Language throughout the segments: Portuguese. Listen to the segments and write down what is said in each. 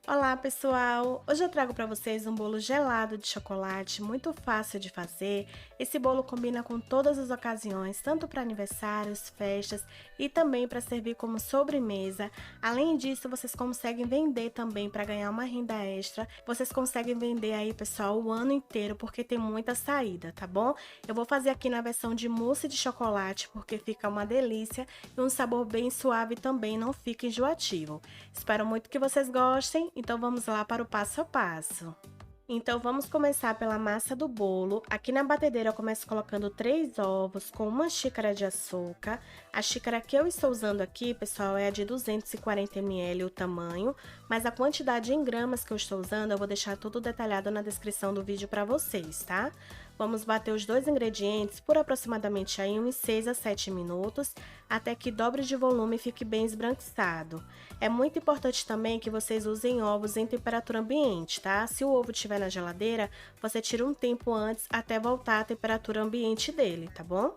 Olá, pessoal! Hoje eu trago para vocês um bolo gelado de chocolate, muito fácil de fazer. Esse bolo combina com todas as ocasiões, tanto para aniversários, festas e também para servir como sobremesa. Além disso, vocês conseguem vender também para ganhar uma renda extra. Vocês conseguem vender aí, pessoal, o ano inteiro, porque tem muita saída, tá bom? Eu vou fazer aqui na versão de mousse de chocolate, porque fica uma delícia e um sabor bem suave também, não fica enjoativo. Espero muito que vocês gostem, então vamos lá para o passo a passo. Então vamos começar pela massa do bolo. Aqui na batedeira eu começo colocando 3 ovos com 1 xícara de açúcar. A xícara que eu estou usando aqui, pessoal, é a de 240 ml o tamanho, mas a quantidade em gramas que eu estou usando eu vou deixar tudo detalhado na descrição do vídeo para vocês, tá? Vamos bater os dois ingredientes por aproximadamente aí uns 6 a 7 minutos, até que dobre de volume e fique bem esbranquiçado. É muito importante também que vocês usem ovos em temperatura ambiente, tá? Se o ovo estiver na geladeira, você tira um tempo antes até voltar à temperatura ambiente dele, tá bom?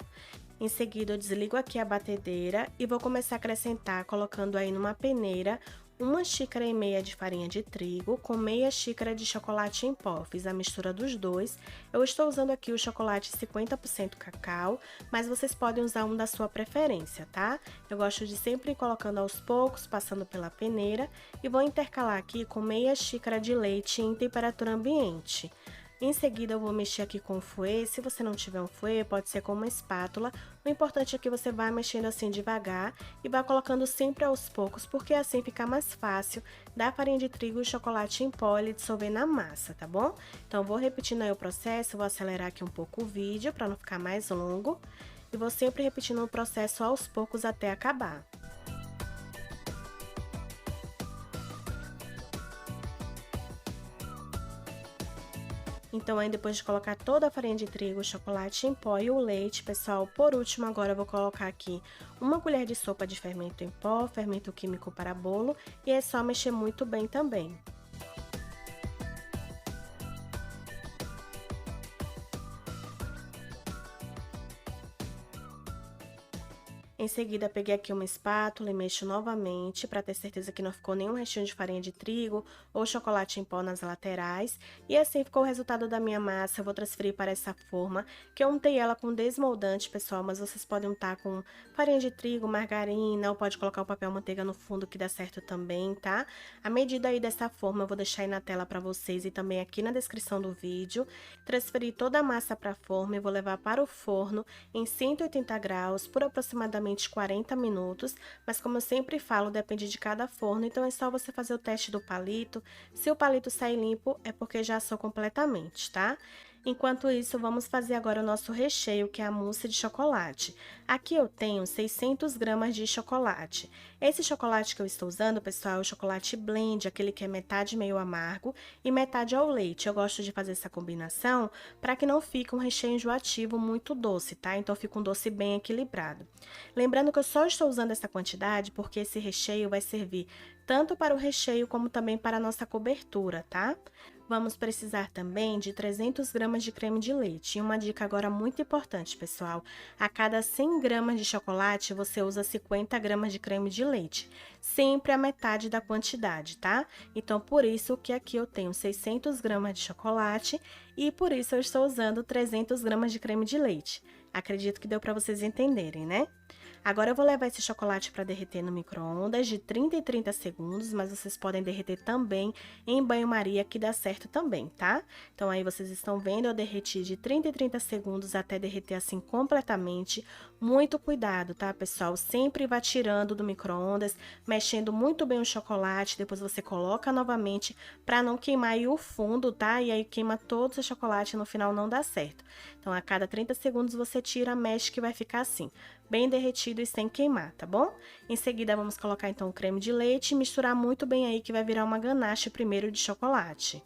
Em seguida, eu desligo aqui a batedeira e vou começar a acrescentar, colocando aí numa peneira 1,5 xícara de farinha de trigo com meia xícara de chocolate em pó. Fiz a mistura dos dois. Eu estou usando aqui o chocolate 50% cacau, mas vocês podem usar um da sua preferência, tá? Eu gosto de sempre ir colocando aos poucos, passando pela peneira, e vou intercalar aqui com meia xícara de leite em temperatura ambiente. Em seguida, eu vou mexer aqui com o fouet. Se você não tiver um fouet, pode ser com uma espátula. O importante é que você vá mexendo assim devagar e vá colocando sempre aos poucos, porque assim fica mais fácil da farinha de trigo e o chocolate em pó ele dissolver na massa, tá bom? Então, eu vou repetindo aí o processo, vou acelerar aqui um pouco o vídeo para não ficar mais longo. E vou sempre repetindo o processo aos poucos até acabar. Então, aí depois de colocar toda a farinha de trigo, o chocolate em pó e o leite, pessoal, por último agora eu vou colocar aqui 1 colher de sopa de fermento em pó, fermento químico para bolo, e é só mexer muito bem também. Em seguida, peguei aqui uma espátula e mexo novamente para ter certeza que não ficou nenhum restinho de farinha de trigo ou chocolate em pó nas laterais. E assim ficou o resultado da minha massa. Eu vou transferir para essa forma, que eu untei ela com desmoldante, pessoal, mas vocês podem untar com farinha de trigo, margarina, ou pode colocar o papel manteiga no fundo que dá certo também, tá? A medida aí dessa forma eu vou deixar aí na tela para vocês e também aqui na descrição do vídeo. Transferi toda a massa para a forma e vou levar para o forno em 180 graus por aproximadamente 40 minutos, mas como eu sempre falo, depende de cada forno, então é só você fazer o teste do palito. Se o palito sair limpo, é porque já assou completamente, tá? Enquanto isso, vamos fazer agora o nosso recheio, que é a mousse de chocolate. Aqui eu tenho 600 gramas de chocolate. Esse chocolate que eu estou usando, pessoal, é o chocolate blend, aquele que é metade meio amargo e metade ao leite. Eu gosto de fazer essa combinação para que não fique um recheio enjoativo muito doce, tá? Então fica um doce bem equilibrado. Lembrando que eu só estou usando essa quantidade porque esse recheio vai servir tanto para o recheio como também para a nossa cobertura, tá? Vamos precisar também de 300 gramas de creme de leite. E uma dica agora muito importante, pessoal: a cada 100 gramas de chocolate, você usa 50 gramas de creme de leite. Sempre a metade da quantidade, tá? Então, por isso que aqui eu tenho 600 gramas de chocolate e por isso eu estou usando 300 gramas de creme de leite. Acredito que deu para vocês entenderem, né? Agora eu vou levar esse chocolate para derreter no micro-ondas de 30 em 30 segundos, mas vocês podem derreter também em banho-maria, que dá certo também, tá? Então aí vocês estão vendo, eu derreti de 30 em 30 segundos até derreter assim completamente. Muito cuidado, tá, pessoal? Sempre vá tirando do micro-ondas, mexendo muito bem o chocolate, depois você coloca novamente para não queimar aí o fundo, tá? E aí queima todo o chocolate e no final não dá certo. Então a cada 30 segundos você tira, mexe, que vai ficar assim, bem derretido e sem queimar, tá bom? Em seguida, vamos colocar então o creme de leite e misturar muito bem aí, que vai virar uma ganache primeiro de chocolate.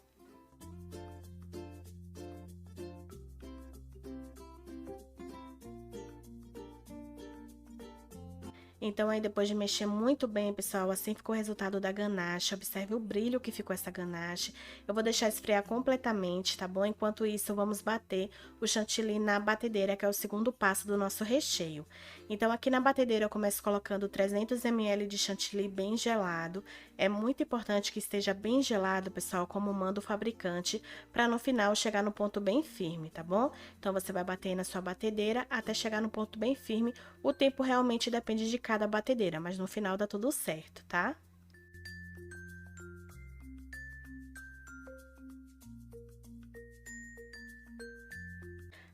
Então, aí depois de mexer muito bem, pessoal, assim ficou o resultado da ganache. Observe o brilho que ficou essa ganache. Eu vou deixar esfriar completamente, tá bom? Enquanto isso, vamos bater o chantilly na batedeira, que é o segundo passo do nosso recheio. Então, aqui na batedeira eu começo colocando 300 ml de chantilly bem gelado. É muito importante que esteja bem gelado, pessoal, como manda o fabricante, para no final chegar no ponto bem firme, tá bom? Então, você vai bater aí na sua batedeira até chegar no ponto bem firme. O tempo realmente depende de cada batedeira, mas no final dá tudo certo, tá?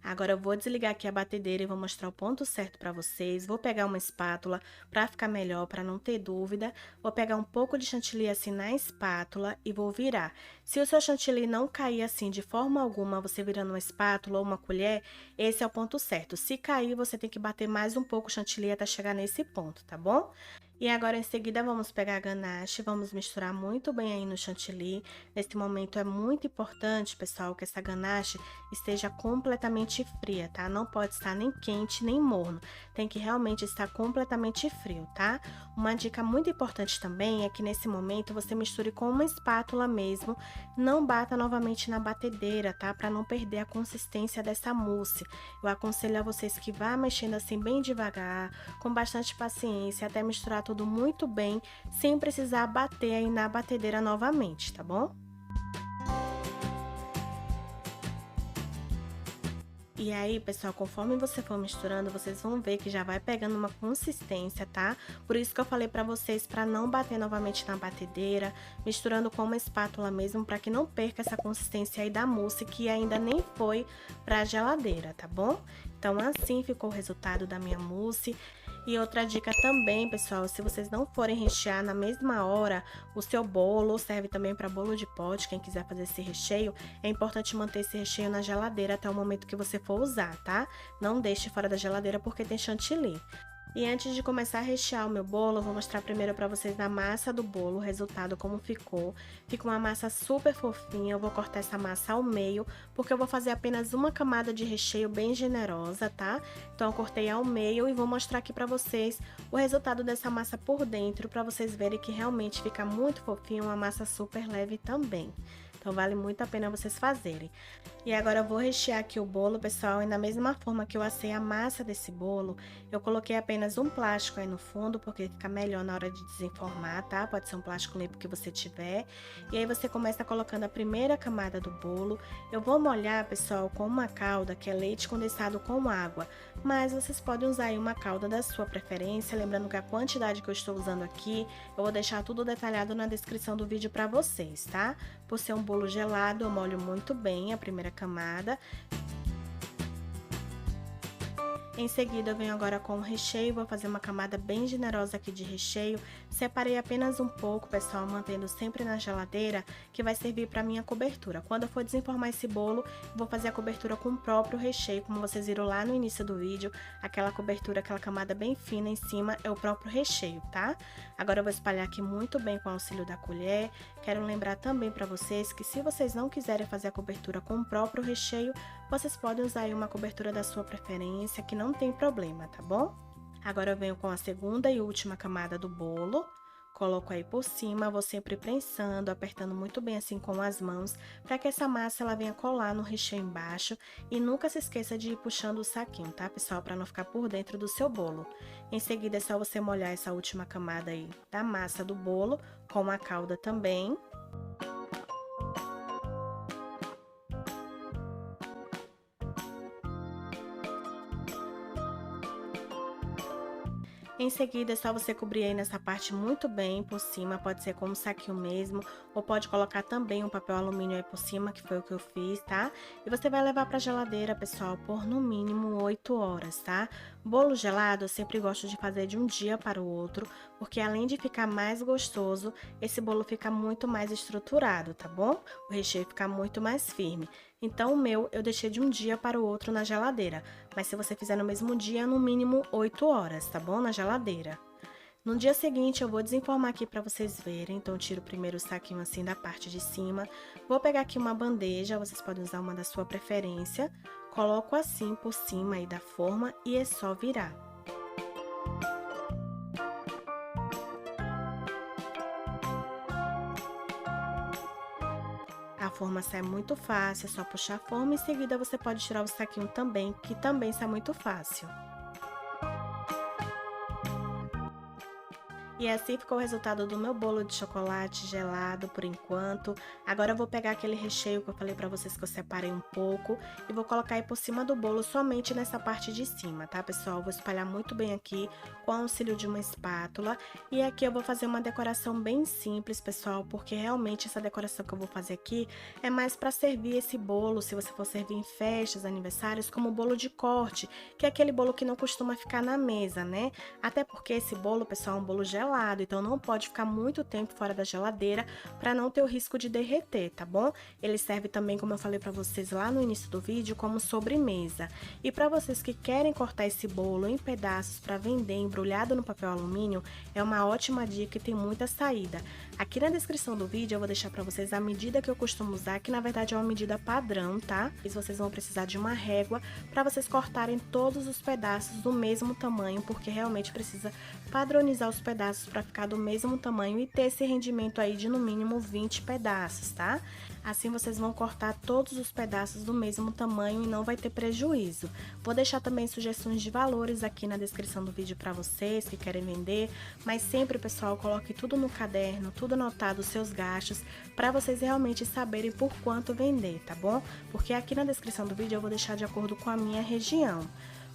Agora eu vou desligar aqui a batedeira e vou mostrar o ponto certo para vocês. Vou pegar uma espátula para ficar melhor, para não ter dúvida. Vou pegar um pouco de chantilly assim na espátula e vou virar. Se o seu chantilly não cair assim de forma alguma, você virando uma espátula ou uma colher, esse é o ponto certo. Se cair, você tem que bater mais um pouco o chantilly até chegar nesse ponto, tá bom? E agora, em seguida, vamos pegar a ganache, vamos misturar muito bem aí no chantilly. Nesse momento é muito importante, pessoal, que essa ganache esteja completamente fria, tá? Não pode estar nem quente, nem morno. Tem que realmente estar completamente frio, tá? Uma dica muito importante também é que nesse momento você misture com uma espátula mesmo. Não bata novamente na batedeira, tá? Para não perder a consistência dessa mousse. Eu aconselho a vocês que vá mexendo assim bem devagar, com bastante paciência, até misturar tudo muito bem, sem precisar bater aí na batedeira novamente, tá bom? E aí, pessoal, conforme você for misturando, vocês vão ver que já vai pegando uma consistência, tá? Por isso que eu falei pra vocês pra não bater novamente na batedeira, misturando com uma espátula mesmo, pra que não perca essa consistência aí da mousse, que ainda nem foi pra geladeira, tá bom? Então, assim ficou o resultado da minha mousse. E outra dica também, pessoal, se vocês não forem rechear na mesma hora o seu bolo, serve também para bolo de pote, quem quiser fazer esse recheio, é importante manter esse recheio na geladeira até o momento que você for usar, tá? Não deixe fora da geladeira porque tem chantilly. E antes de começar a rechear o meu bolo, eu vou mostrar primeiro pra vocês a massa do bolo, o resultado como ficou. Fica uma massa super fofinha, eu vou cortar essa massa ao meio, porque eu vou fazer apenas uma camada de recheio bem generosa, tá? Então eu cortei ao meio e vou mostrar aqui pra vocês o resultado dessa massa por dentro, pra vocês verem que realmente fica muito fofinho, uma massa super leve também. Então vale muito a pena vocês fazerem. E agora eu vou rechear aqui o bolo, pessoal, e da mesma forma que eu assei a massa desse bolo, eu coloquei apenas um plástico aí no fundo, porque fica melhor na hora de desenformar, tá? Pode ser um plástico limpo que você tiver. E aí você começa colocando a primeira camada do bolo. Eu vou molhar, pessoal, com uma calda, que é leite condensado com água. Mas vocês podem usar aí uma calda da sua preferência, lembrando que a quantidade que eu estou usando aqui, eu vou deixar tudo detalhado na descrição do vídeo pra vocês, tá? Por ser um bolo gelado, eu molho muito bem a primeira camada. Em seguida, eu venho agora com o recheio, vou fazer uma camada bem generosa aqui de recheio. Separei apenas um pouco, pessoal, mantendo sempre na geladeira, que vai servir para minha cobertura. Quando eu for desenformar esse bolo, eu vou fazer a cobertura com o próprio recheio, como vocês viram lá no início do vídeo. Aquela cobertura, aquela camada bem fina em cima é o próprio recheio, tá? Agora eu vou espalhar aqui muito bem com o auxílio da colher. Quero lembrar também para vocês que se vocês não quiserem fazer a cobertura com o próprio recheio, vocês podem usar aí uma cobertura da sua preferência, que não tem problema, tá bom? Agora eu venho com a segunda e última camada do bolo, coloco aí por cima, vou sempre prensando, apertando muito bem assim com as mãos, para que essa massa ela venha colar no recheio embaixo. E nunca se esqueça de ir puxando o saquinho, tá, pessoal? Para não ficar por dentro do seu bolo. Em seguida é só você molhar essa última camada aí da massa do bolo, com a calda também. Em seguida, é só você cobrir aí nessa parte muito bem por cima, pode ser com um saquinho mesmo, ou pode colocar também um papel alumínio aí por cima, que foi o que eu fiz, tá? E você vai levar pra geladeira, pessoal, por no mínimo 8 horas, tá? Bolo gelado eu sempre gosto de fazer de um dia para o outro, porque além de ficar mais gostoso, esse bolo fica muito mais estruturado, tá bom? O recheio fica muito mais firme. Então, o meu eu deixei de um dia para o outro na geladeira, mas se você fizer no mesmo dia, no mínimo 8 horas, tá bom? Na geladeira. No dia seguinte, eu vou desenformar aqui para vocês verem, então eu tiro primeiro o saquinho assim da parte de cima. Vou pegar aqui uma bandeja, vocês podem usar uma da sua preferência. Coloco assim por cima aí da forma e é só virar. A forma sai muito fácil, é só puxar a forma e em seguida você pode tirar o saquinho também, que também sai muito fácil. E assim ficou o resultado do meu bolo de chocolate gelado por enquanto. Agora eu vou pegar aquele recheio que eu falei pra vocês que eu separei um pouco e vou colocar aí por cima do bolo somente nessa parte de cima, tá, pessoal? Vou espalhar muito bem aqui com o auxílio de uma espátula. E aqui eu vou fazer uma decoração bem simples, pessoal, porque realmente essa decoração que eu vou fazer aqui é mais pra servir esse bolo, se você for servir em festas, aniversários, como bolo de corte, que é aquele bolo que não costuma ficar na mesa, né? Até porque esse bolo, pessoal, é um bolo gelado, então não pode ficar muito tempo fora da geladeira para não ter o risco de derreter, tá bom? Ele serve também, como eu falei para vocês lá no início do vídeo, como sobremesa. E para vocês que querem cortar esse bolo em pedaços para vender embrulhado no papel alumínio, é uma ótima dica e tem muita saída. Aqui na descrição do vídeo eu vou deixar para vocês a medida que eu costumo usar, que na verdade é uma medida padrão, tá? E vocês vão precisar de uma régua para vocês cortarem todos os pedaços do mesmo tamanho, porque realmente precisa padronizar os pedaços para ficar do mesmo tamanho e ter esse rendimento aí de no mínimo 20 pedaços, tá? Assim vocês vão cortar todos os pedaços do mesmo tamanho e não vai ter prejuízo. Vou deixar também sugestões de valores aqui na descrição do vídeo para vocês que querem vender, mas sempre, pessoal, coloque tudo no caderno, tudo anotado, os seus gastos, para vocês realmente saberem por quanto vender, tá bom? Porque aqui na descrição do vídeo eu vou deixar de acordo com a minha região.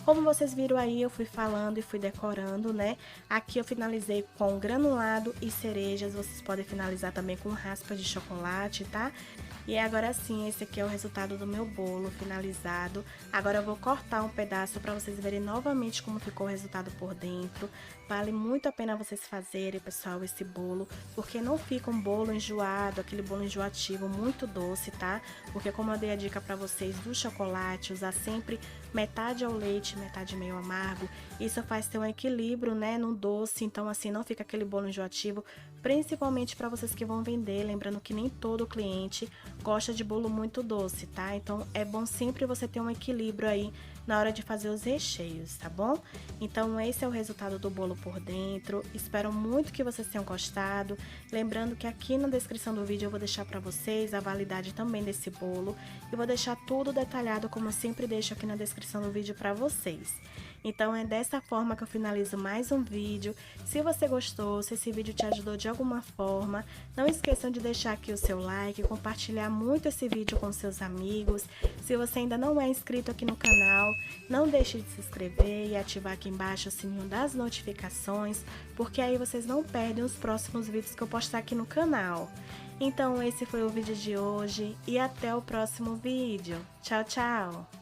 Como vocês viram aí, eu fui falando e fui decorando, né? Aqui eu finalizei com granulado e cerejas, vocês podem finalizar também com raspa de chocolate, tá? E agora sim, esse aqui é o resultado do meu bolo finalizado. Agora eu vou cortar um pedaço para vocês verem novamente como ficou o resultado por dentro. Vale muito a pena vocês fazerem, pessoal, esse bolo, porque não fica um bolo enjoado, aquele bolo enjoativo muito doce, tá? Porque como eu dei a dica para vocês do chocolate, usar sempre metade ao leite, metade meio amargo, isso faz ter um equilíbrio, né, no doce, então assim não fica aquele bolo enjoativo, principalmente para vocês que vão vender, lembrando que nem todo cliente gosta de bolo muito doce, tá? Então é bom sempre você ter um equilíbrio aí na hora de fazer os recheios, tá bom? Então esse é o resultado do bolo por dentro, espero muito que vocês tenham gostado, lembrando que aqui na descrição do vídeo eu vou deixar para vocês a validade também desse bolo e vou deixar tudo detalhado como eu sempre deixo aqui na descrição do vídeo para vocês. Então é dessa forma que eu finalizo mais um vídeo. Se você gostou, se esse vídeo te ajudou de alguma forma, não esqueçam de deixar aqui o seu like, compartilhar muito esse vídeo com seus amigos. Se você ainda não é inscrito aqui no canal, não deixe de se inscrever e ativar aqui embaixo o sininho das notificações, porque aí vocês não perdem os próximos vídeos que eu postar aqui no canal. Então esse foi o vídeo de hoje e até o próximo vídeo. Tchau, tchau!